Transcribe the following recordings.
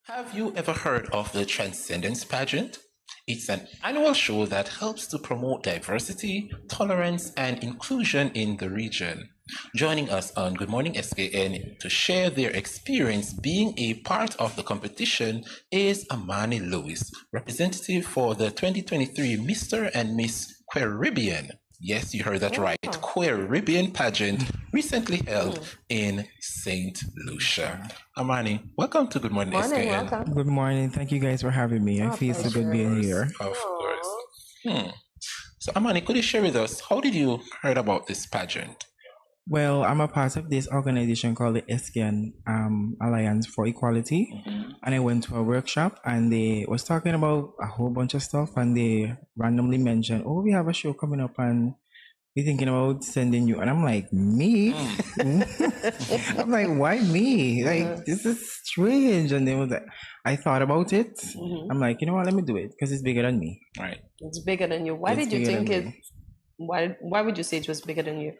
Have you ever heard of the Transcendence Pageant? It's an annual show that helps to promote diversity, tolerance, and inclusion in the region. Joining us on Good Morning SKN to share their experience being a part of the competition is Amani Lewis, representative for the 2023 Mr. and Miss Queeribbean. Yes, you heard that right. Queeribbean Pageant recently held in Saint Lucia. Amani, welcome to Good Morning SKN. Welcome. Good morning. Thank you guys for having me. I feel so good being here. Of course. So, Amani, could you share with us, how did you heard about this pageant? Well, I'm a part of this organization called the SKN Alliance for Equality. And I went to a workshop and they was talking about a whole bunch of stuff and they randomly mentioned, oh, we have a show coming up and we're thinking about sending you. And I'm like, me? I'm like, why me? Like, this is strange. And they was like, I thought about it. I'm like, you know what, let me do it because it's bigger than me. Right. It's bigger than you. Why did you think it? Why would you say it was bigger than you?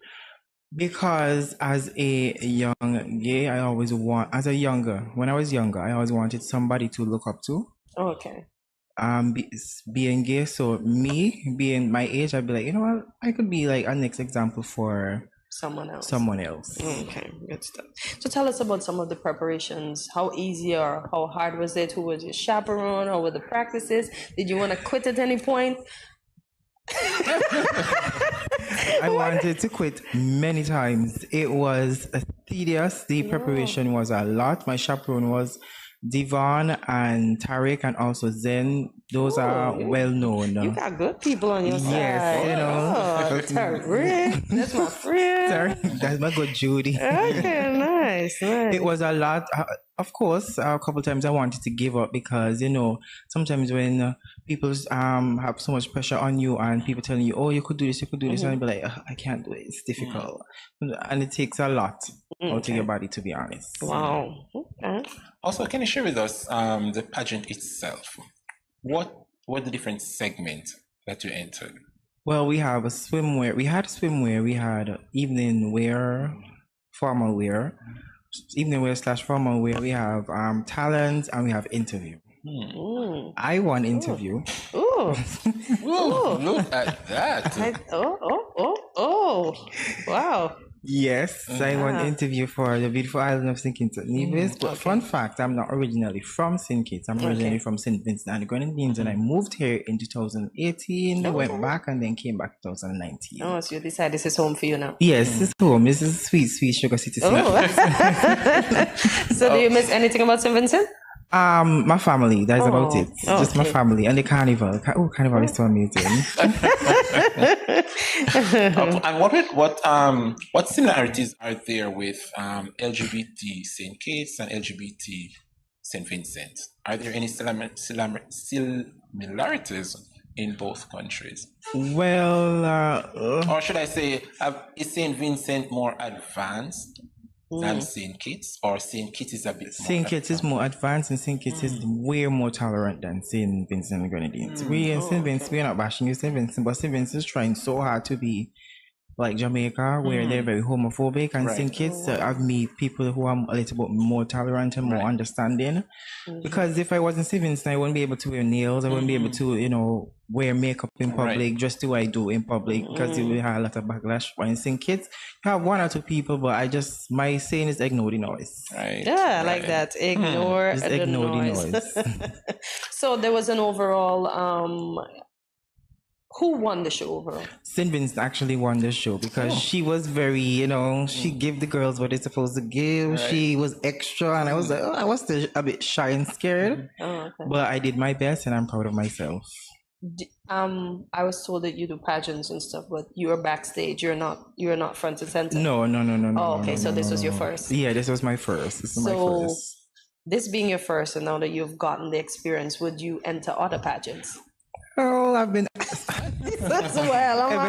Because as a young gay, I always when I was younger, I always wanted somebody to look up to. Oh, okay. Being gay, so me being my age, I'd be like, you know what, I could be like a next example for someone else. Okay, good stuff. So tell us about some of the preparations. How easy or how hard was it? Who was your chaperone? Or were the practices? Did you want to quit at any point? I wanted to quit many times. It was tedious. The preparation was a lot. My chaperone was Devon and Tariq and also Zen. Those are well known. You got good people on your side. Yes, you know. Tariq, that's my friend. Tariq, that's my good Judy. Okay, nice. It was a lot. Of course, a couple of times I wanted to give up because, you know, sometimes when people have so much pressure on you and people telling you, oh, you could do this, and I'd be like, I can't do it. It's difficult. And it takes a lot out of your body, to be honest. Wow. Okay. Also, can you share with us the pageant itself? What were the different segments that you entered? Well, we have swimwear. We had evening wear, formal wear. Evening wear / formal wear. We have talent and we have interview. I won interview. Ooh. Look at that. Wow. Yes, I won interview for the beautiful island of stkittsnevis. But fun fact, I'm not originally from St. Kitts. I'm originally from St. Vincent and the Grenadines, and I moved here in 2018. Went back and then came back 2019. Oh, so you decided this is home for you now? Yes, this is home. This is sweet sugar city. So do you miss anything about St. Vincent? My family. That's about it. Just my family and the carnival. Carnival is so amazing. And what similarities are there with LGBT St. Kitts and LGBT St. Vincent? Are there any similarities in both countries? Well, or should I say, is St. Vincent more advanced than St. Kitts, or St. Kitts is a bit more St. Kitts is more advanced and St. Kitts is way more tolerant than St. Vincent and the Grenadines. We in St. Vincent, we're not bashing you, St. Vincent, but St. Vincent is trying so hard to be like Jamaica, where they're very homophobic, and St. Kitts, I've met people who are a little bit more tolerant and more understanding. Because if I wasn't St. Vincent, I wouldn't be able to wear nails, I wouldn't be able to, you know, wear makeup in public, just do what I do in public, because you will have a lot of backlash. But in St. Kitts, you have one or two people, but my saying is ignore the noise. Right. Yeah, I like that. Ignore the noise. So there was an overall who won the show overall? St. Vincent actually won the show because she was very, you know, she gave the girls what they're supposed to give. Right. She was extra, and I was like, I was still a bit shy and scared. But I did my best, and I'm proud of myself. I was told that you do pageants and stuff, but you are backstage. You're not front and center. No. Oh, okay. So this was your first. Yeah, this was my first. This being your first, and now that you've gotten the experience, would you enter other pageants? Oh, I've been ever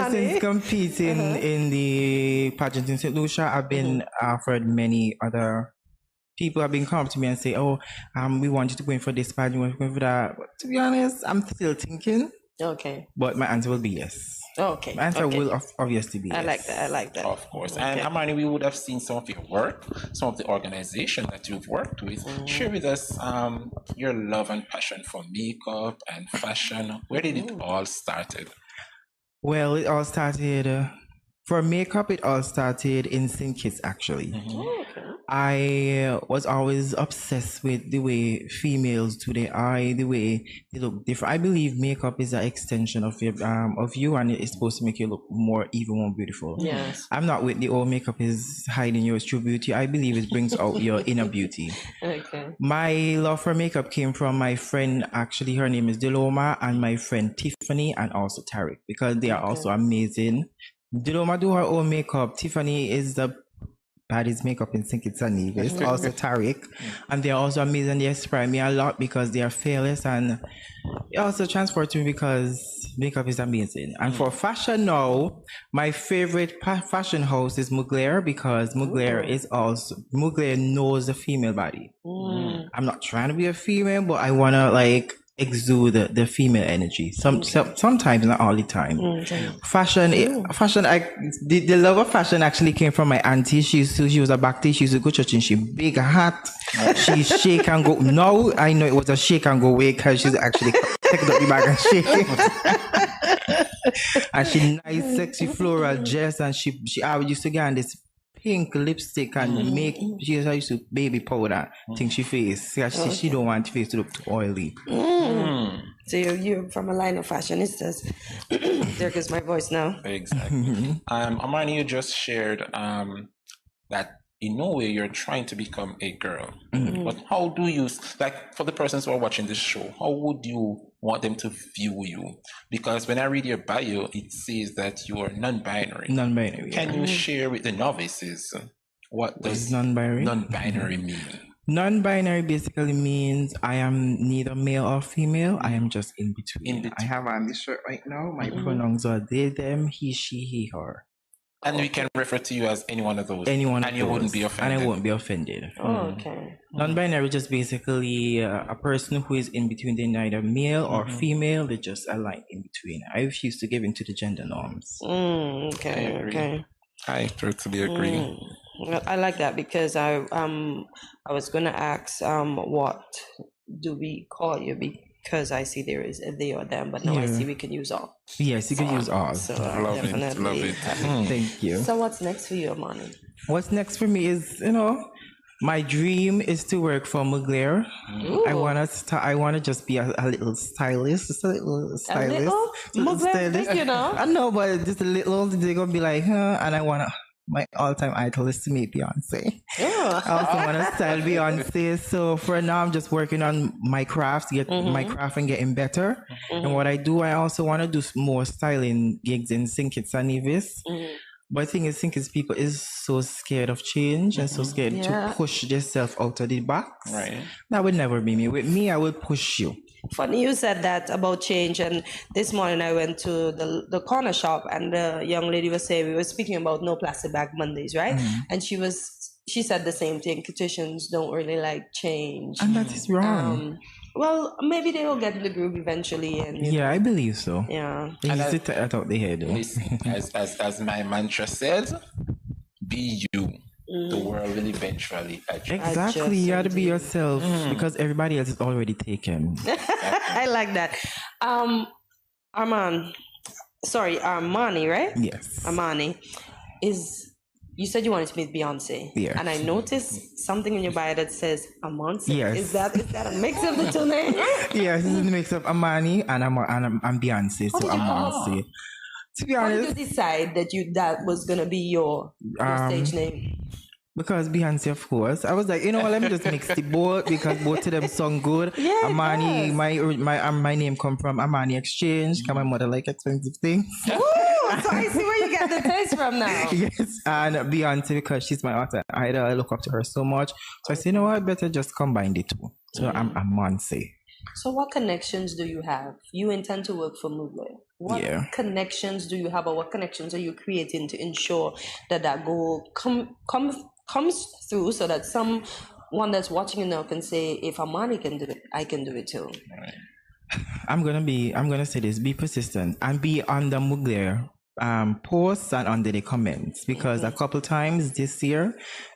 since competing in the pageant in Saint Lucia. I've been offered many other people have been coming to me and say, "Oh, we want you to go in for this pageant, we want you to go in for that." But to be honest, I'm still thinking. Okay. But my answer will be yes. Okay. My answer will obviously be yes. I like that. Of course. And Amani, we would have seen some of your work, some of the organizations that you've worked with. Share with us your love and passion for makeup and fashion. Where did it all started? Well, it all started for makeup. It all started in Saint Kitts, actually. I was always obsessed with the way females do their eye, the way they look different. I believe makeup is an extension of you, and it's supposed to make you look even more beautiful. Yes. I'm not with the old makeup is hiding your true beauty. I believe it brings out your inner beauty. Okay. My love for makeup came from my friend, actually her name is Deloma, and my friend Tiffany, and also Tariq, because they are also amazing. Deloma do her own makeup. Tiffany is the baddest makeup in stkittsnevis. Also Tariq, and they're also amazing. They inspire me a lot because they are fearless, and it also transports me because makeup is amazing. And for fashion now, my favorite fashion house is Mugler, because Mugler knows the female body. I'm not trying to be a female, but I wanna like exude the female energy. Sometimes, not all the time. Fashion. The love of fashion actually came from my auntie. She was a Baptist. She used to go to church and she big hat. She shake and go. Now I know it was a shake and go way, because she's actually take up the bag and shake. And she nice sexy floral dress, and she always used to get on this pink lipstick and make. She used to baby powder think she face. She don't want face to look too oily. So you're from a line of fashionistas. There goes my voice now. Exactly. Amani, you just shared that in no way you're trying to become a girl. But how do you, like for the persons who are watching this show, how would you want them to view you? Because when I read your bio, it says that you are non-binary. Non-binary. Can you share with the novices what does non-binary mean? Non-binary basically means I am neither male or female. I am just in between. I have on this shirt right now. My pronouns are they, them, he, she, he, her. And we can refer to you as any one of those. And you wouldn't be offended. And I won't be offended. Okay. Non-binary is just basically a person who is in between. They're neither male or female. They just align in between. I refuse to give into the gender norms. Okay. I totally agree. I like that, because I was gonna ask what do we call you, because I see there is a they or them, but now I see we can use all. Yes, you can use all. So Love it. Thank you. So what's next for you, Amani? What's next for me is, my dream is to work for Mugler. I wanna just be a little stylist, just a little stylist. A little stylist, I know, but just a little. They're gonna be like, and I wanna. My all-time idol is to meet Beyonce. Yeah. I also want to style Beyonce. So for now, I'm just working on my craft, my craft and getting better. And what I do, I also want to do more styling gigs in stkittsnevis. But the thing is, people is so scared of change and so scared to push themselves out of the box. Right. That would never be me. With me, I will push you. Funny you said that about change, and this morning I went to the corner shop, and the young lady was saying, we were speaking about no plastic bag Mondays, right? And she said the same thing. Kitchens don't really like change, and that is wrong. Well, maybe they will get in the groove eventually, and I believe so. Yeah, they used it out of the head, though. Listen, as my mantra says, be you. The world will eventually adjust. Exactly, you have to be yourself, because everybody else is already taken. I like that. Armani, right? Yes. Armani you said you wanted to meet Beyonce. Yeah. And I noticed something in your bio that says Amani. Yes. Is that a mix of the two names? Yes, it's a mix of Amani and I'm Beyonce, so Amani. To be honest, how did you decide that was gonna be your stage name? Because Beyonce, of course. I was like, let me just mix the both, because both of them sound good. Yeah, Amani, my name come from Amani Exchange, because my mother like expensive things. Ooh, so I see where you get the taste from now. Yes, and Beyonce, because she's my author idol. I look up to her so much. So I said, I better just combine the two. So I'm Amani. So what connections do you have? You intend to work for Mugler. What connections do you have, or what connections are you creating to ensure that goal comes through, so that someone that's watching you now can say, if Amani can do it, I can do it too? Right. I'm gonna say this: be persistent and be under Mugler posts and under the comments, because a couple times this year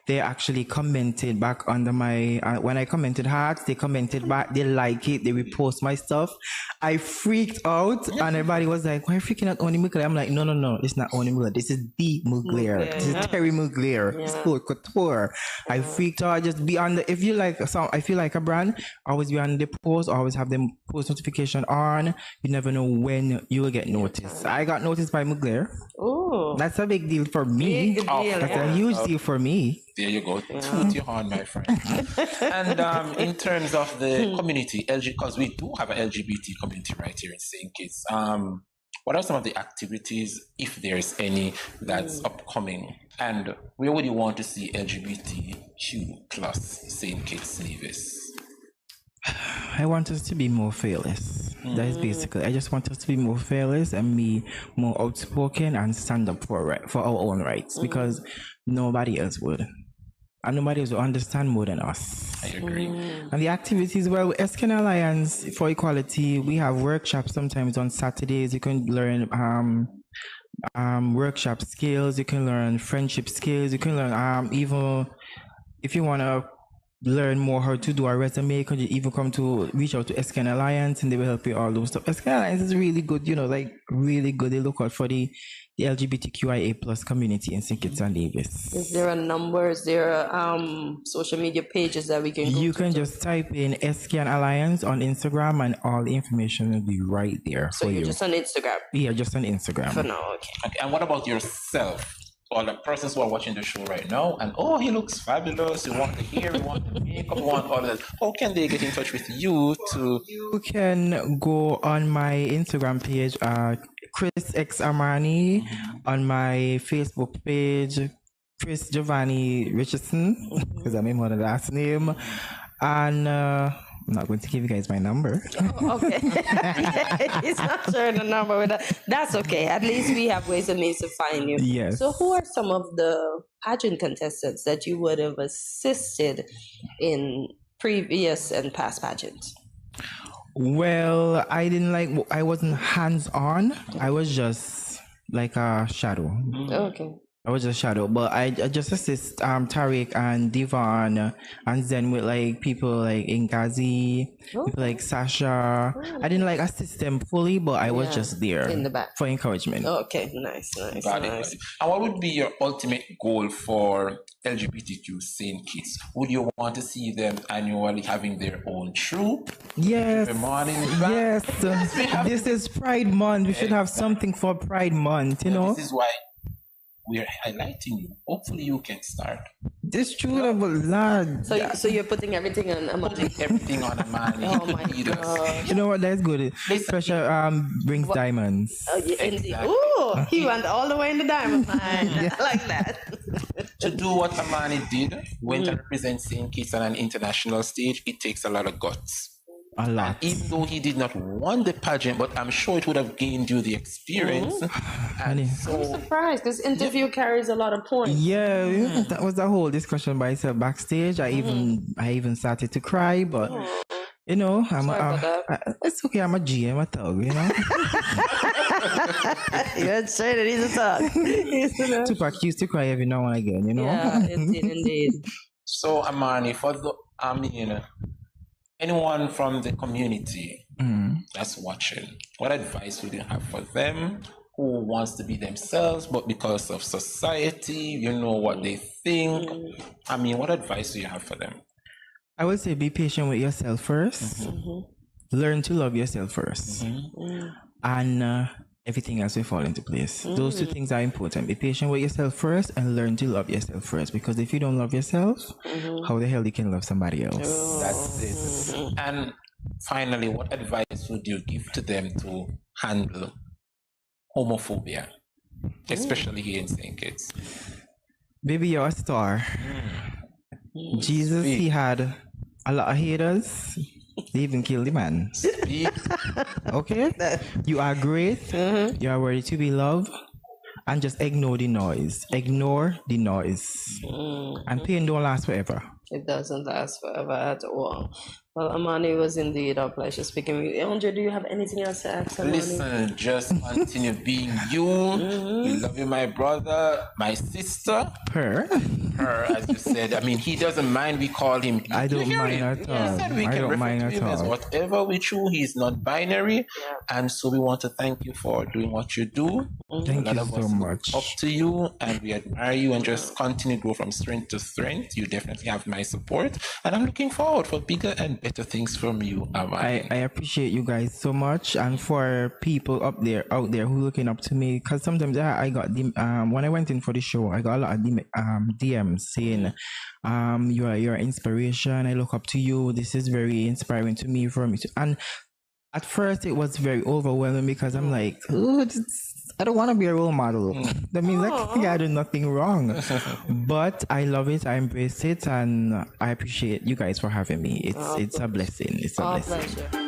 they actually commented back under my when I commented hearts, they commented back, they like it, they repost my stuff. I freaked out and everybody was like, why are you freaking out Oni Mugler? I'm like, no, it's not Oni Mugler, this is the Mugler. This is Terry Mugler. It's called Couture. I freaked out. Just be on the, if you like I feel like a brand, always be on the post, always have them post notification on. You never know when you will get noticed. I got noticed by Mugler. Oh, that's a big deal for me. That's a huge deal for me. There you go. Toot your horn, my friend. And in terms of the community, because we do have an LGBT community right here in St. Kitts, what are some of the activities, if there's any, that's upcoming? And where would you want to see LGBTQ plus St. Kitts Nevis? I want us to be more fearless. That is basically, I just want us to be more fearless and be more outspoken and stand up for our own rights, because nobody else would. And nobody else will understand more than us. I agree. And the activities, well, SKN Alliance for Equality, we have workshops sometimes on Saturdays. You can learn workshop skills, you can learn friendship skills, you can learn even if you want to learn more how to do a resume, could you even come to reach out to SKN Alliance and they will help you all those stuff. SKN Alliance is really good, like really good. They look out for the LGBTQIA plus community in St. Kitts and Nevis. Is there a number? Is there social media pages that we can go You to? can just type in SKN Alliance on Instagram and all the information will be right there so for you. Just on Instagram? Yeah, just on Instagram. For now, okay. And what about yourself? All the persons who are watching the show right now, and he looks fabulous, you want the hair, you want the makeup, you want all that. How can they get in touch with you to? You can go on my Instagram page, Chris X Amani, on my Facebook page, Chris Giovanni Richardson, because I'm in my last name, and I'm not going to give you guys my number. Oh, okay. He's not sharing the number with us. That's okay. At least we have ways and means to find you. Yes. So who are some of the pageant contestants that you would have assisted in previous and past pageants? Well, I wasn't hands-on. I was just like a shadow. Okay. I was just shadow, but I just assist Tariq and Devon and then with like people like Ingazi, people like Sasha. I didn't assist them fully, but I was just there in the back for encouragement. Okay, nice. Got it. And what would be your ultimate goal for LGBTQ St. Kitts? Would you want to see them annually having their own troupe? Yes. Yes. This is Pride Month. We should have something for Pride Month, This is why we're highlighting you. Hopefully you can start. This true, lad. So you're putting everything on Amani. Everything on Amani. Oh my God. You know what? That's good. Pressure brings diamonds. Oh, yeah, indeed. Ooh, he went all the way in the diamond mine. I like that. To do what Amani did, when to represent St. Kitts on an international stage, it takes a lot of guts. A lot. Even though he did not win the pageant, but I'm sure it would have gained you the experience. And so, I'm surprised because interview carries a lot of points. Yeah, that was the whole discussion by itself backstage. I even started to cry, but it's okay. I'm a G. I'm a thug. You're straight and he's a thug. Tupac used to cry every now and again. Yeah, indeed. So Amani, anyone from the community that's watching, what advice would you have for them who wants to be themselves, but because of society, what they think? What advice do you have for them? I would say be patient with yourself first. Learn to love yourself first. And everything else will fall into place. Those two things are important. Be patient with yourself first and learn to love yourself first. Because if you don't love yourself, how the hell you can love somebody else? That's it. And finally, what advice would you give to them to handle homophobia, especially here in St. Kitts? Baby, you're a star. Jesus, he had a lot of haters. They even killed the man. Okay? You are great. You are worthy to be loved. And just ignore the noise. Ignore the noise. And pain don't last forever. It doesn't last forever at all. Well, Amani, was indeed our pleasure speaking with you. Andre, do you have anything else to ask Amani? Listen, just continue being you. We love you, my brother, my sister. Her, as you said. I mean, he doesn't mind we call him. I don't mind at all. He said we can refer to him as whatever we choose. He's not binary. And so we want to thank you for doing what you do. Thank you so much. Up to you, and we admire you, and just continue to grow from strength to strength. You definitely have my support, and I'm looking forward for bigger and better things from you, Amani. I appreciate you guys so much, and for people out there who looking up to me, because sometimes I got when I went in for the show, I got a lot of DMs saying, "You're inspiration. I look up to you. This is very inspiring to me." And at first it was very overwhelming because I'm like, oh, I don't want to be a role model. That means I do nothing wrong. But I love it. I embrace it, and I appreciate you guys for having me. It's a blessing. It's a blessing. Pleasure.